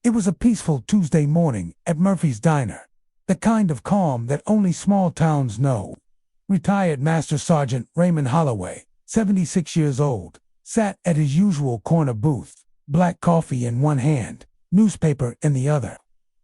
It was a peaceful Tuesday morning at Murphy's Diner, the kind of calm that only small towns know. Retired Master Sergeant Raymond Holloway, 76 years old, sat at his usual corner booth, black coffee in one hand, newspaper in the other.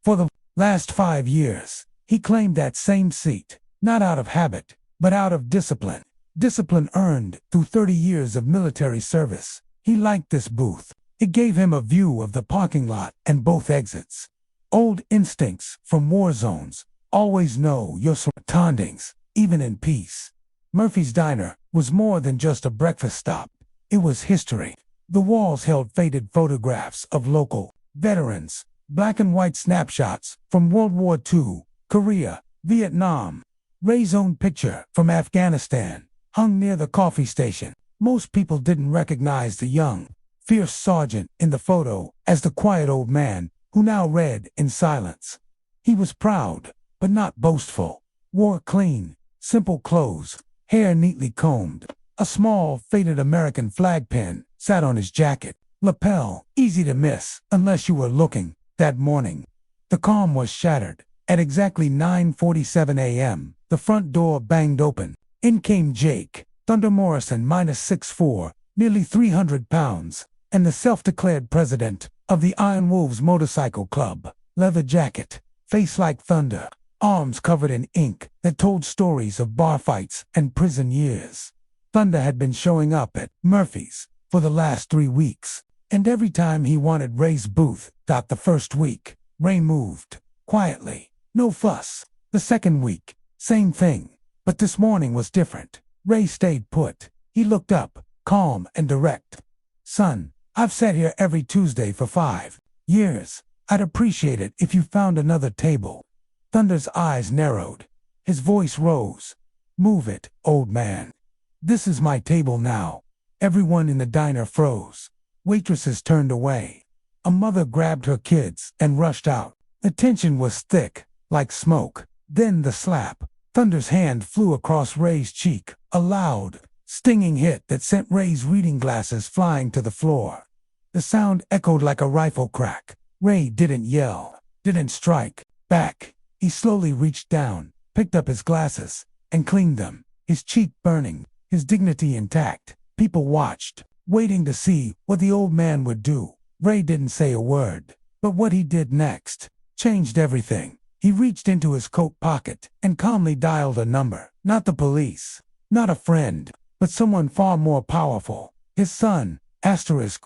For the last 5 years, he claimed that same seat, not out of habit, but out of discipline. Discipline earned through 30 years of military service. He liked this booth. It gave him a view of the parking lot and both exits. Old instincts from war zones: always know your surroundings, even in peace. Murphy's Diner was more than just a breakfast stop. It was history. The walls held faded photographs of local veterans, black and white snapshots from World War II, Korea, Vietnam. Ray's own picture from Afghanistan hung near the coffee station. Most people didn't recognize the young, fierce sergeant in the photo as the quiet old man who now read in silence. He was proud, but not boastful. Wore clean, simple clothes, hair neatly combed. A small, faded American flag pin sat on his jacket. Lapel, easy to miss unless you were looking. That morning, the calm was shattered. At exactly 9:47 a.m., the front door banged open. In came Jake, Thunder Morrison, -6'4", nearly 300 pounds, and the self-declared president of the Iron Wolves Motorcycle Club. Leather jacket, face like thunder, arms covered in ink that told stories of bar fights and prison years. Thunder had been showing up at Murphy's for the last 3 weeks, and every time he wanted Ray's booth. The first week, Ray moved quietly, no fuss. The second week, same thing, but this morning was different. Ray stayed put. He looked up, calm and direct. "Son, I've sat here every Tuesday for 5 years. I'd appreciate it if you found another table." Thunder's eyes narrowed. His voice rose. "Move it, old man. This is my table now." Everyone in the diner froze. Waitresses turned away. A mother grabbed her kids and rushed out. The tension was thick, like smoke. Then the slap. Thunder's hand flew across Ray's cheek, a loud, stinging hit that sent Ray's reading glasses flying to the floor. The sound echoed like a rifle crack. Ray didn't yell, didn't strike back. He slowly reached down, picked up his glasses, and cleaned them, his cheek burning, his dignity intact. People watched, waiting to see what the old man would do. Ray didn't say a word, but what he did next changed everything. He reached into his coat pocket and calmly dialed a number. Not the police, not a friend, but someone far more powerful. His son,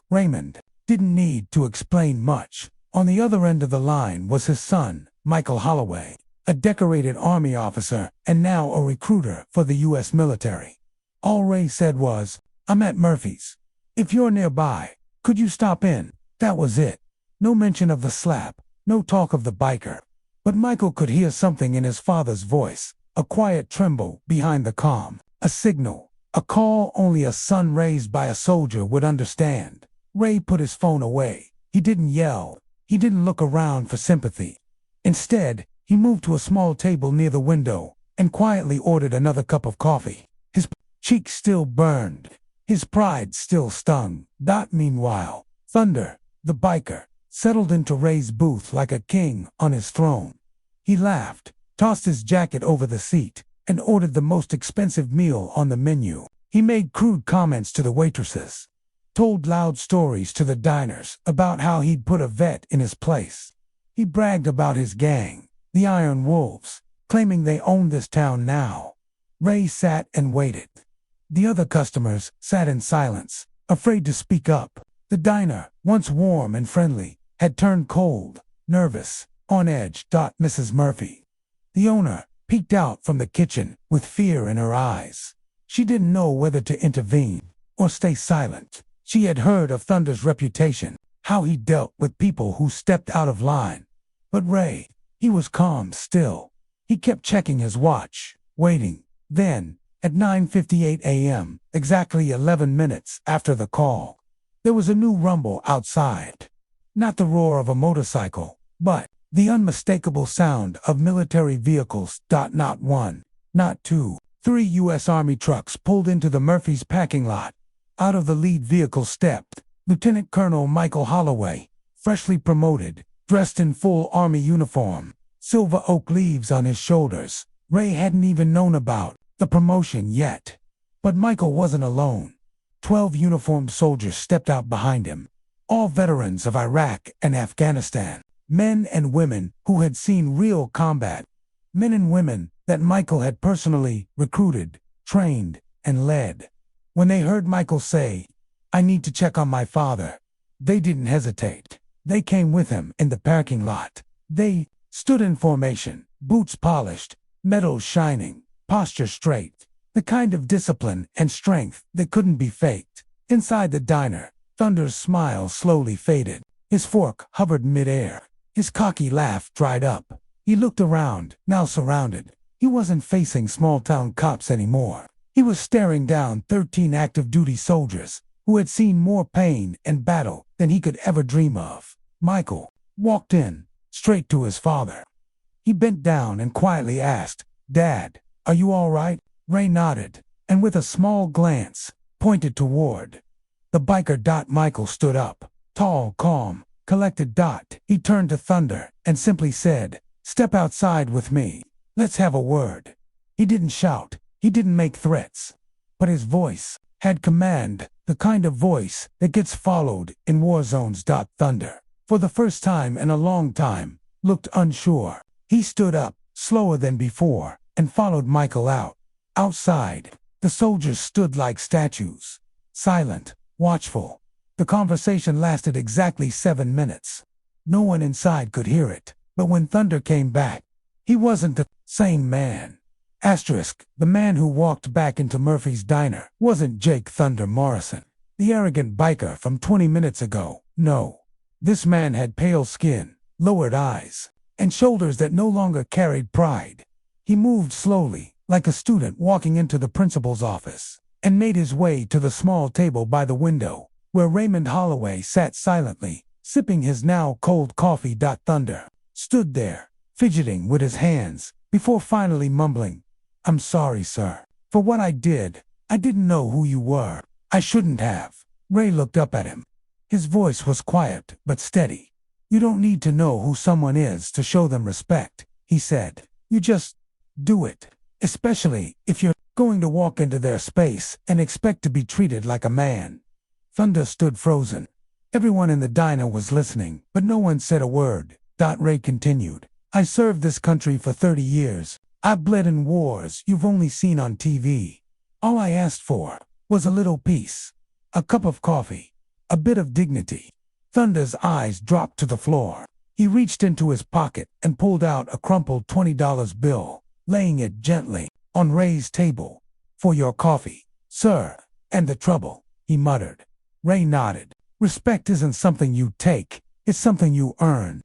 Raymond, didn't need to explain much. On the other end of the line was his son, Michael Holloway, a decorated Army officer and now a recruiter for the U.S. military. All Ray said was, "I'm at Murphy's. If you're nearby, could you stop in?" That was it. No mention of the slap, no talk of the biker. But Michael could hear something in his father's voice, a quiet tremble behind the calm, a signal, a call only a son raised by a soldier would understand. Ray put his phone away. He didn't yell. He didn't look around for sympathy. Instead, he moved to a small table near the window and quietly ordered another cup of coffee. His cheeks still burned. His pride still stung. Meanwhile, Thunder, the biker, settled into Ray's booth like a king on his throne. He laughed, tossed his jacket over the seat, and ordered the most expensive meal on the menu. He made crude comments to the waitresses, told loud stories to the diners about how he'd put a vet in his place. He bragged about his gang, the Iron Wolves, claiming they owned this town now. Ray sat and waited. The other customers sat in silence, afraid to speak up. The diner, once warm and friendly, had turned cold, nervous, on edge. Mrs. Murphy, the owner, peeked out from the kitchen with fear in her eyes. She didn't know whether to intervene or stay silent. She had heard of Thunder's reputation, how he dealt with people who stepped out of line. But Ray, he was calm still. He kept checking his watch, waiting. Then, at 9:58 a.m., exactly 11 minutes after the call, there was a new rumble outside. Not the roar of a motorcycle, but the unmistakable sound of military vehicles. Not one, not two, 3 U.S. Army trucks pulled into the Murphy's parking lot. Out of the lead vehicle stepped Lieutenant Colonel Michael Holloway, freshly promoted, dressed in full army uniform, silver oak leaves on his shoulders. Ray hadn't even known about the promotion yet. But Michael wasn't alone. 12 uniformed soldiers stepped out behind him, all veterans of Iraq and Afghanistan, men and women who had seen real combat, men and women that Michael had personally recruited, trained, and led. When they heard Michael say, "I need to check on my father," they didn't hesitate. They came with him in the parking lot. They stood in formation, boots polished, medals shining, posture straight, the kind of discipline and strength that couldn't be faked. Inside the diner, Thunder's smile slowly faded. His fork hovered mid-air. His cocky laugh dried up. He looked around, now surrounded. He wasn't facing small-town cops anymore. He was staring down 13 active-duty soldiers who had seen more pain and battle than he could ever dream of. Michael walked in, straight to his father. He bent down and quietly asked, "Dad, are you all right?" Ray nodded, and with a small glance, pointed toward the biker. Michael stood up, tall, calm, collected. He turned to Thunder and simply said, "Step outside with me. Let's have a word." He didn't shout, he didn't make threats, but his voice had command, the kind of voice that gets followed in war zones. Thunder, for the first time in a long time, looked unsure. He stood up, slower than before, and followed Michael out. Outside, the soldiers stood like statues, silent, watchful. The conversation lasted exactly 7 minutes. No one inside could hear it, but when Thunder came back, he wasn't the same man. The man who walked back into Murphy's diner wasn't Jake Thunder Morrison, the arrogant biker from 20 minutes ago. No. This man had pale skin, lowered eyes, and shoulders that no longer carried pride. He moved slowly, like a student walking into the principal's office, and made his way to the small table by the window, where Raymond Holloway sat silently, sipping his now cold coffee. Thunder stood there, fidgeting with his hands, before finally mumbling, "I'm sorry, sir, for what I did. I didn't know who you were. I shouldn't have." Ray looked up at him. His voice was quiet but steady. "You don't need to know who someone is to show them respect," he said. "You just do it, especially if you're going to walk into their space and expect to be treated like a man." Thunder stood frozen. Everyone in the diner was listening, but no one said a word. Ray continued, "I served this country for 30 years. I've bled in wars you've only seen on TV. All I asked for was a little peace, a cup of coffee, a bit of dignity." Thunder's eyes dropped to the floor. He reached into his pocket and pulled out a crumpled $20 bill, laying it gently on Ray's table. "For your coffee, sir, and the trouble," he muttered. Ray nodded. "Respect isn't something you take, it's something you earn."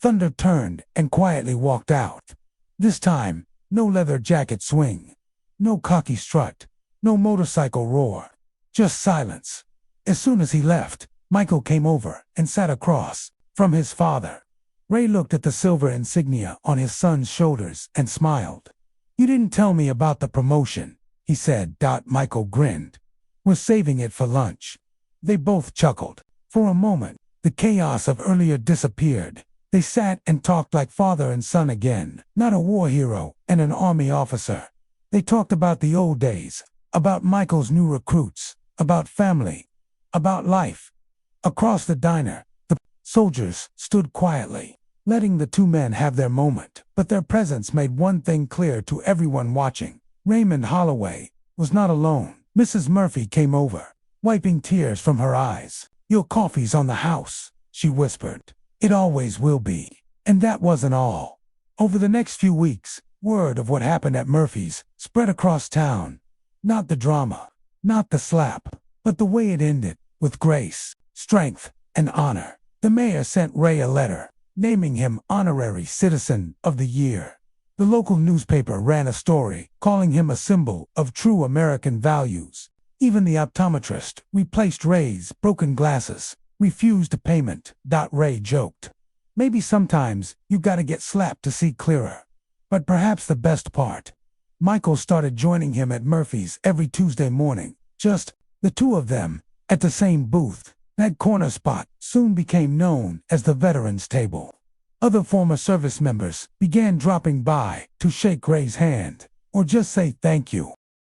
Thunder turned and quietly walked out. This time, no leather jacket swing, no cocky strut, no motorcycle roar, just silence. As soon as he left, Michael came over and sat across from his father. Ray looked at the silver insignia on his son's shoulders and smiled. "You didn't tell me about the promotion," he said. Michael grinned. "We're saving it for lunch." They both chuckled. For a moment, the chaos of earlier disappeared. They sat and talked like father and son again, not a war hero and an army officer. They talked about the old days, about Michael's new recruits, about family, about life. Across the diner, the soldiers stood quietly, letting the two men have their moment, but their presence made one thing clear to everyone watching. Raymond Holloway was not alone. Mrs. Murphy came over, wiping tears from her eyes. "Your coffee's on the house," she whispered. "It always will be." And that wasn't all. Over the next few weeks, word of what happened at Murphy's spread across town. Not the drama, not the slap, but the way it ended, with grace, strength, and honor. The mayor sent Ray a letter, naming him Honorary Citizen of the Year. The local newspaper ran a story, calling him a symbol of true American values. Even the optometrist replaced Ray's broken glasses, refused payment. Ray joked. "Maybe sometimes you gotta get slapped to see clearer." But perhaps the best part, Michael started joining him at Murphy's every Tuesday morning, just the two of them, at the same booth. That corner spot soon became known as the Veterans Table. Other former service members began dropping by to shake Gray's hand or just say thank you.